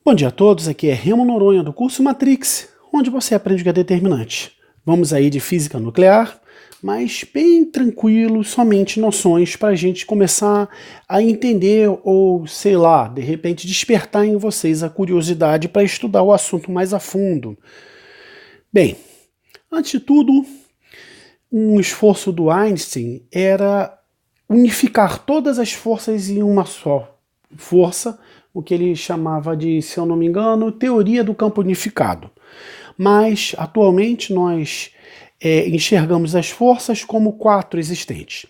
Bom dia a todos, aqui é Remo Noronha do curso Matrix, onde você aprende o que é determinante. Vamos aí de física nuclear, mas bem tranquilo, somente noções para a gente começar a entender ou, sei lá, de repente despertar em vocês a curiosidade para estudar o assunto mais a fundo. Bem, antes de tudo, um esforço do Einstein era unificar todas as forças em uma só força, o que ele chamava de, se eu não me engano, teoria do campo unificado. Mas, atualmente, nós enxergamos as forças como 4 existentes.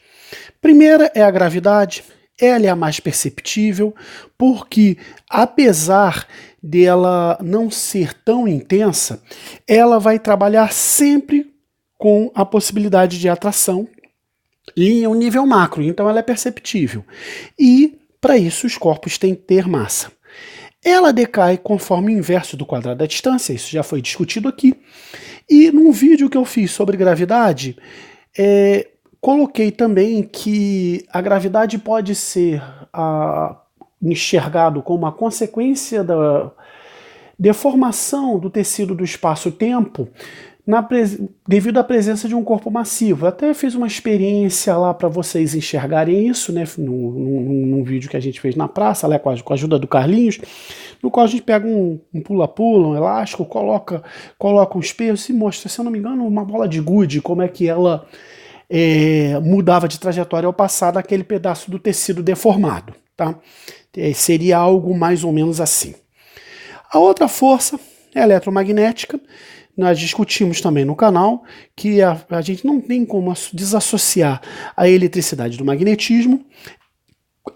Primeira é a gravidade, ela é a mais perceptível, porque, apesar dela não ser tão intensa, ela vai trabalhar sempre com a possibilidade de atração em um nível macro, então ela é perceptível. E, para isso, os corpos têm que ter massa. Ela decai conforme o inverso do quadrado da distância, isso já foi discutido aqui. E num vídeo que eu fiz sobre gravidade, coloquei também que a gravidade pode ser enxergado como uma consequência da deformação do tecido do espaço-tempo devido à presença de um corpo massivo. Até fiz uma experiência lá para vocês enxergarem isso, né, num vídeo que a gente fez na praça, lá com a ajuda do Carlinhos, no qual a gente pega um pula-pula, um elástico, coloca uns pesos e mostra, se eu não me engano, uma bola de gude, como é que ela mudava de trajetória ao passar daquele pedaço do tecido deformado. Tá? Seria algo mais ou menos assim. A outra força é a eletromagnética. Nós discutimos também no canal que a gente não tem como desassociar a eletricidade do magnetismo.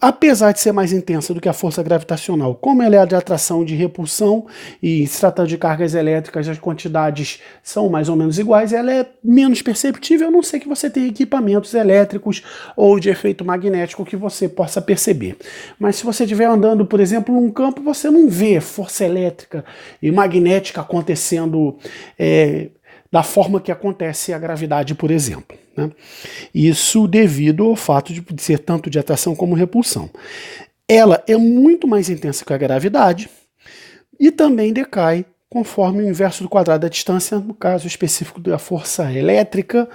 Apesar de ser mais intensa do que a força gravitacional, como ela é de atração e de repulsão, e se tratando de cargas elétricas, as quantidades são mais ou menos iguais, ela é menos perceptível, a não ser que você tenha equipamentos elétricos ou de efeito magnético que você possa perceber. Mas se você estiver andando, por exemplo, num campo, você não vê força elétrica e magnética acontecendo da forma que acontece a gravidade, por exemplo. Né? Isso devido ao fato de ser tanto de atração como repulsão. Ela é muito mais intensa que a gravidade e também decai conforme o inverso do quadrado da distância, no caso específico da força elétrica.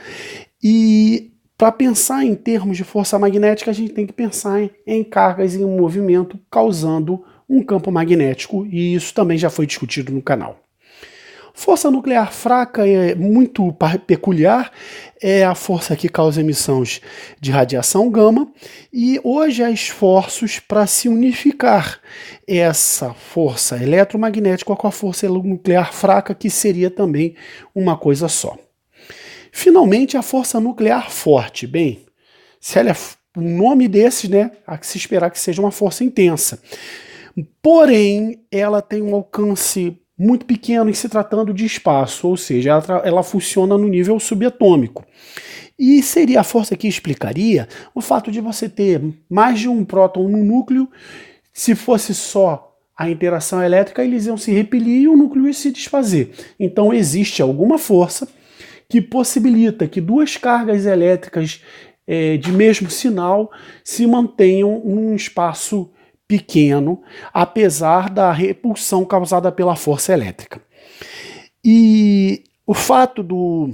E para pensar em termos de força magnética, a gente tem que pensar em cargas em movimento causando um campo magnético, e isso também já foi discutido no canal. Força nuclear fraca é muito peculiar, é a força que causa emissões de radiação gama, e hoje há esforços para se unificar essa força eletromagnética com a força nuclear fraca, que seria também uma coisa só. Finalmente, a força nuclear forte. Bem, se ela é um nome desses, né, há que se esperar que seja uma força intensa. Porém, ela tem um alcance muito pequeno em se tratando de espaço, ou seja, ela funciona no nível subatômico. E seria a força que explicaria o fato de você ter mais de um próton no núcleo. Se fosse só a interação elétrica, eles iam se repelir e o núcleo ia se desfazer. Então existe alguma força que possibilita que duas cargas elétricas de mesmo sinal se mantenham num espaço pequeno, apesar da repulsão causada pela força elétrica. E o fato do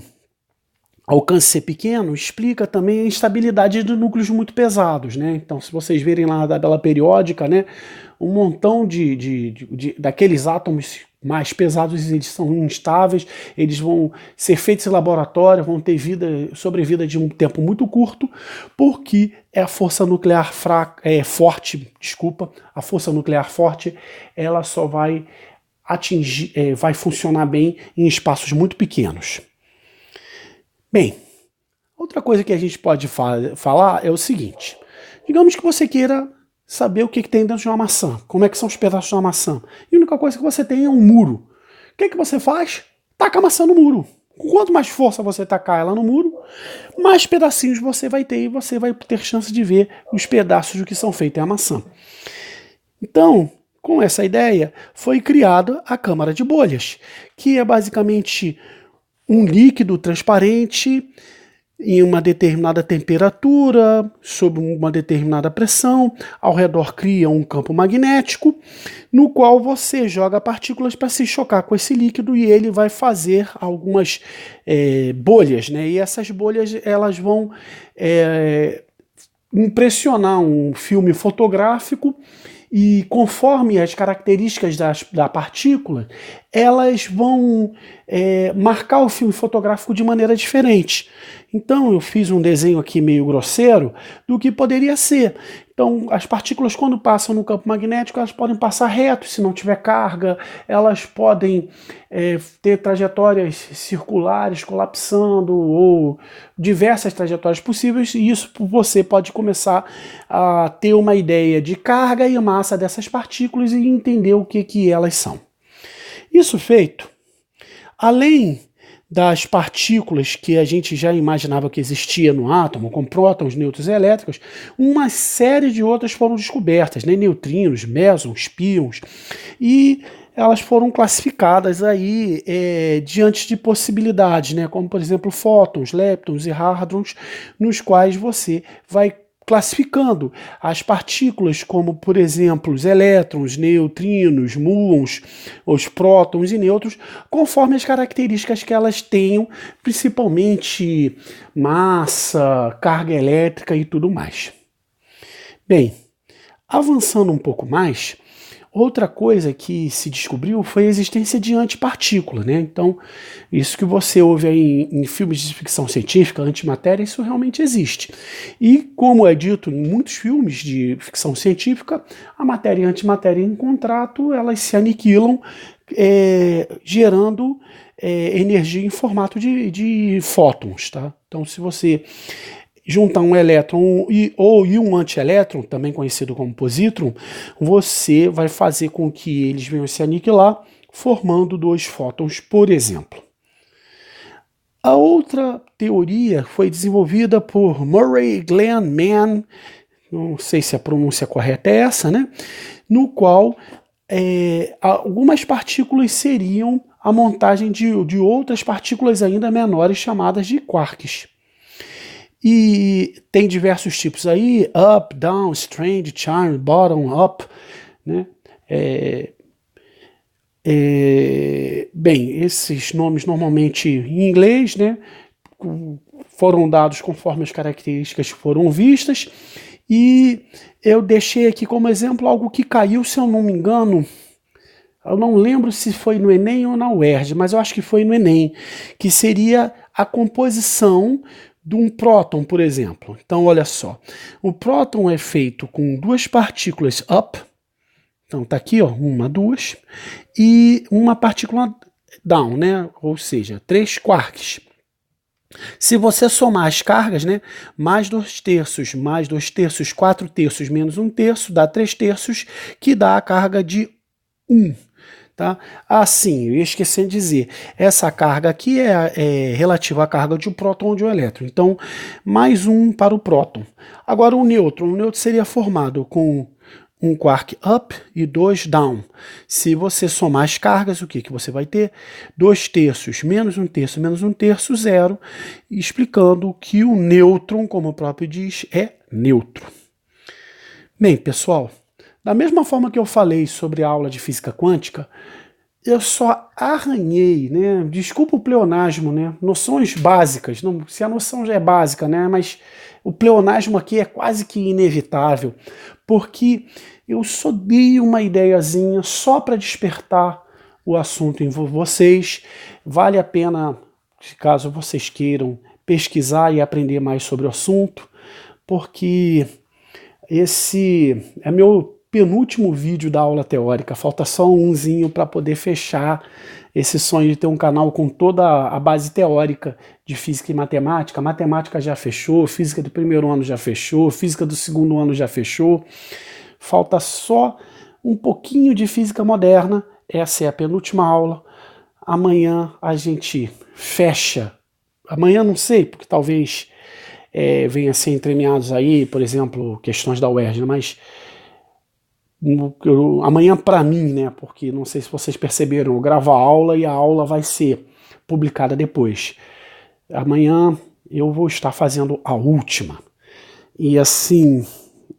alcance ser pequeno explica também a instabilidade de núcleos muito pesados, né? Então, se vocês verem lá na tabela periódica, né, um montão daqueles átomos mais pesados, eles são instáveis, eles vão ser feitos em laboratório, vão ter sobrevida de um tempo muito curto, porque a força nuclear forte, a força nuclear forte, ela só vai vai funcionar bem em espaços muito pequenos. Bem, outra coisa que a gente pode falar é o seguinte: digamos que você queira saber o que tem dentro de uma maçã, como é que são os pedaços de uma maçã, e a única coisa que você tem é um muro. O que você faz? Taca a maçã no muro. Quanto mais força você tacar ela no muro, mais pedacinhos você vai ter, e você vai ter chance de ver os pedaços do que são feitos a maçã. Então, com essa ideia, foi criada a câmara de bolhas, que é basicamente um líquido transparente em uma determinada temperatura, sob uma determinada pressão, ao redor cria um campo magnético, no qual você joga partículas para se chocar com esse líquido e ele vai fazer algumas bolhas, né? E essas bolhas elas vão impressionar um filme fotográfico e conforme as características da partícula, elas vão marcar o filme fotográfico de maneira diferente. Então eu fiz um desenho aqui meio grosseiro do que poderia ser. Então as partículas quando passam no campo magnético, elas podem passar reto se não tiver carga, elas podem ter trajetórias circulares colapsando ou diversas trajetórias possíveis e isso você pode começar a ter uma ideia de carga e massa dessas partículas e entender o que elas são. Isso feito, além das partículas que a gente já imaginava que existia no átomo, como prótons, nêutrons e elétrons, uma série de outras foram descobertas, né? Neutrinos, mesons, pions, e elas foram classificadas aí diante de possibilidades, né? Como por exemplo fótons, leptons e hadrons, nos quais você vai classificando as partículas como, por exemplo, os elétrons, neutrinos, muons, os prótons e nêutrons, conforme as características que elas tenham, principalmente massa, carga elétrica e tudo mais. Bem, avançando um pouco mais, outra coisa que se descobriu foi a existência de antipartícula, né? Então, isso que você ouve aí em filmes de ficção científica, antimatéria, isso realmente existe. E, como é dito em muitos filmes de ficção científica, a matéria e a antimatéria em contrato, elas se aniquilam, gerando energia em formato de fótons, tá? Então, se você juntar um elétron e um antielétron, também conhecido como positron, você vai fazer com que eles venham se aniquilar, formando dois fótons, por exemplo. A outra teoria foi desenvolvida por Murray Glenn Mann, não sei se a pronúncia correta é essa, né? No qual algumas partículas seriam a montagem de outras partículas ainda menores chamadas de quarks. E tem diversos tipos aí, up, down, strange, charm, bottom, up, né? Bem, esses nomes normalmente em inglês, né? Foram dados conforme as características foram vistas. E eu deixei aqui como exemplo algo que caiu, se eu não me engano, eu não lembro se foi no Enem ou na UERJ, mas eu acho que foi no Enem, que seria a composição de um próton, por exemplo. Então, olha só, o próton é feito com duas partículas up, então tá aqui, ó, uma, duas, e uma partícula down, né? Ou seja, 3 quarks. Se você somar as cargas, né, mais 2/3, mais 2/3, 4/3, menos 1/3, dá 3/3, que dá a carga de 1. Tá? Assim, eu ia esquecer de dizer, essa carga aqui é relativa à carga de um próton ou de um elétron. Então, mais 1 para o próton. Agora, o nêutron seria formado com um quark up e 2 down. Se você somar as cargas, o que você vai ter? 2/3 menos 1/3 menos 1/3, 0, explicando que o nêutron, como o próprio diz, é neutro. Bem, pessoal, da mesma forma que eu falei sobre a aula de física quântica, eu só arranhei, né? Desculpa o pleonasmo, né? Noções básicas, não, se a noção já é básica, né? Mas o pleonasmo aqui é quase que inevitável, porque eu só dei uma ideiazinha só para despertar o assunto em vocês. Vale a pena, caso vocês queiram, pesquisar e aprender mais sobre o assunto, porque esse é meu penúltimo vídeo da aula teórica, falta só umzinho para poder fechar esse sonho de ter um canal com toda a base teórica de física e matemática. A matemática já fechou, física do primeiro ano já fechou, física do segundo ano já fechou. Falta só um pouquinho de física moderna, essa é a penúltima aula. Amanhã a gente fecha, amanhã não sei, porque talvez venha a ser entremeados aí, por exemplo, questões da UERJ, mas amanhã para mim, né? Porque não sei se vocês perceberam, eu gravo a aula e a aula vai ser publicada depois. Amanhã eu vou estar fazendo a última. E assim,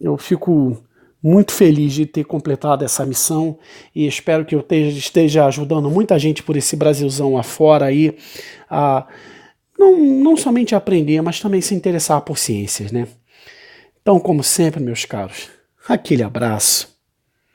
eu fico muito feliz de ter completado essa missão e espero que eu esteja ajudando muita gente por esse Brasilzão afora aí a não somente aprender, mas também se interessar por ciências, né? Então, como sempre, meus caros, aquele abraço.